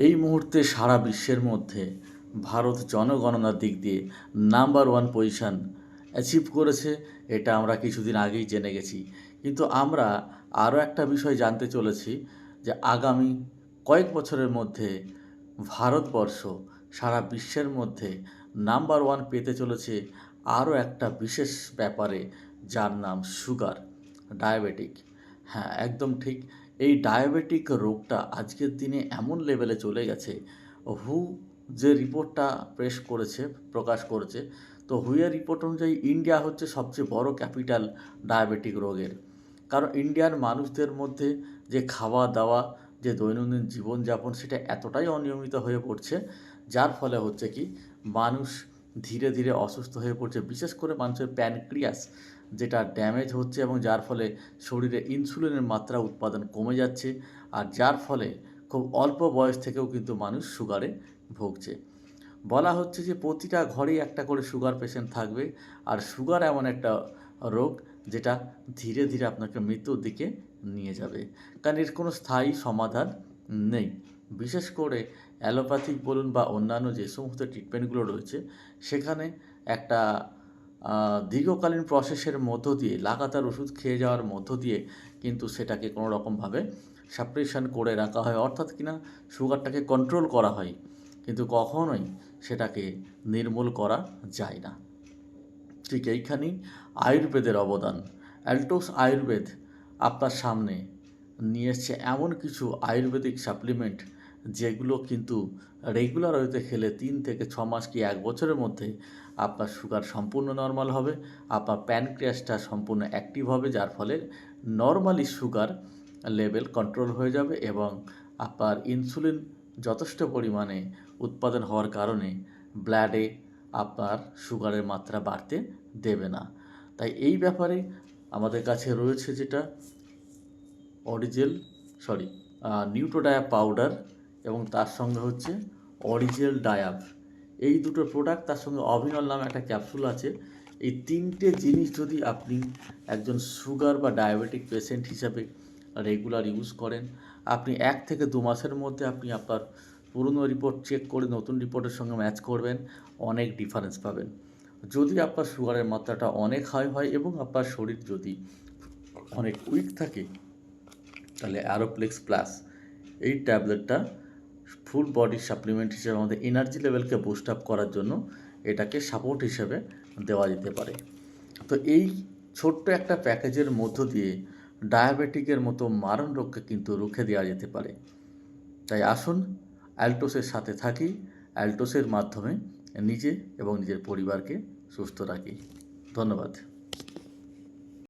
এই মুহূর্তে সারা বিশ্বের মধ্যে ভারত জনগণনার দিক দিয়ে নাম্বার ওয়ান পজিশান অ্যাচিভ করেছে। এটা আমরা কিছুদিন আগেই জেনে গেছি। কিন্তু আমরা আরও একটা বিষয় জানতে চলেছি যে আগামী কয়েক বছরের মধ্যে ভারতবর্ষ সারা বিশ্বের মধ্যে নাম্বার ওয়ান পেতে চলেছে আরও একটা বিশেষ ব্যাপারে, যার নাম সুগার, ডায়াবেটিক। হ্যাঁ, একদম ঠিক। এই ডায়াবেটিক রোগটা আজকের দিনে এমন লেভেলে চলে গেছে। হু যে রিপোর্টটা প্রকাশ করেছে, তো হুয়ের রিপোর্ট অনুযায়ী ইন্ডিয়া হচ্ছে সবচেয়ে বড় ক্যাপিটাল ডায়াবেটিক রোগের। কারণ ইন্ডিয়ার মানুষদের মধ্যে যে খাওয়া দাওয়া, যে দৈনন্দিন জীবনযাপন, সেটা এতটাই অনিয়মিত হয়ে পড়ছে, যার ফলে হচ্ছে কি মানুষ ধীরে ধীরে অসুস্থ হয়ে পড়ছে। বিশেষ করে মানুষের প্যানক্রিয়াস যেটা ড্যামেজ হচ্ছে, এবং যার ফলে শরীরে ইনসুলিনের মাত্রা উৎপাদন কমে যাচ্ছে, আর যার ফলে খুব অল্প বয়স থেকেও কিন্তু মানুষ সুগারে ভুগছে। বলা হচ্ছে যে প্রতিটা ঘরেই একটা করে সুগার পেশেন্ট থাকবে, আর সুগার এমন একটা রোগ যেটা ধীরে ধীরে আপনাকে মৃত্যুর দিকে নিয়ে যাবে, কারণ এর কোনো স্থায়ী সমাধান নেই। বিশেষ করে অ্যালোপ্যাথিক বলুন বা অন্যান্য যে সমস্ত ট্রিটমেন্টগুলো রয়েছে, সেখানে একটা দীর্ঘকালীন প্রসেসের মধ্য দিয়ে, লাগাতার ওষুধ খেয়ে যাওয়ার মধ্য দিয়ে কিন্তু সেটাকে কোনো রকমভাবে সাপ্রেশন করে রাখা হয়, অর্থাৎ কিনা সুগারটাকে কন্ট্রোল করা হয়, কিন্তু কখনোই সেটাকে নির্মূল করা যায় না। ঠিক এইখানেই আয়ুর্বেদের অবদান। অ্যালটোস আয়ুর্বেদ আপনার সামনে নিয়ে এসছে এমন কিছু আয়ুর্বেদিক সাপ্লিমেন্ট, যেগুলো কিন্তু রেগুলার ওয়েতে খেলে 3 থেকে 6 মাস কি 1 বছরের মধ্যে আপনার সুগার সম্পূর্ণ নর্মাল হবে, আপনার প্যানক্রিয়াসটা সম্পূর্ণ অ্যাক্টিভ হবে, যার ফলে নর্মালি সুগার লেভেল কন্ট্রোল হয়ে যাবে, এবং আপনার ইনসুলিন যথেষ্ট পরিমাণে উৎপাদন হওয়ার কারণে ব্লাডে আপনার সুগারের মাত্রা বাড়তে দেবে না। তাই এই ব্যাপারে আমাদের কাছে রয়েছে যেটা অরিজেল সরি নিউট্রোডায়া পাউডার, এবং তার সঙ্গে হচ্ছে অরিজেল ডায়াব, এই দুটো প্রোডাক্ট, তার সঙ্গে অভিনল নামে একটা ক্যাপসুল আছে। এই তিনটে জিনিস যদি আপনি একজন সুগার বা ডায়াবেটিক পেশেন্ট হিসাবে রেগুলার ইউজ করেন, আপনি 1 থেকে 2 মাসের মধ্যে আপনি আপনার পুরনো রিপোর্ট চেক করে নতুন রিপোর্টের সঙ্গে ম্যাচ করবেন, অনেক ডিফারেন্স পাবেন। যদি আপনার সুগারের মাত্রাটা অনেক হাই হয় এবং আপনার শরীর যদি অনেক উইক থাকে, তাহলে অ্যারোপ্লেক্স প্লাস এই ট্যাবলেটটা ফুল বডি সাপ্লিমেন্ট হিসেবে আমাদের এনার্জি লেভেলকে বুস্ট আপ করার জন্য এটাকে সাপোর্ট হিসেবে দেওয়া যেতে পারে। তো এই ছোট্ট একটা প্যাকেজের মধ্য দিয়ে ডায়াবেটিকের মতো মারণ রোগকে কিন্তু রুখে দেওয়া যেতে পারে। তাই আসুন অ্যালটোসের সাথে থাকি, অ্যালটোসের মাধ্যমে নিজে এবং নিজের পরিবারকে সুস্থ রাখি। ধন্যবাদ।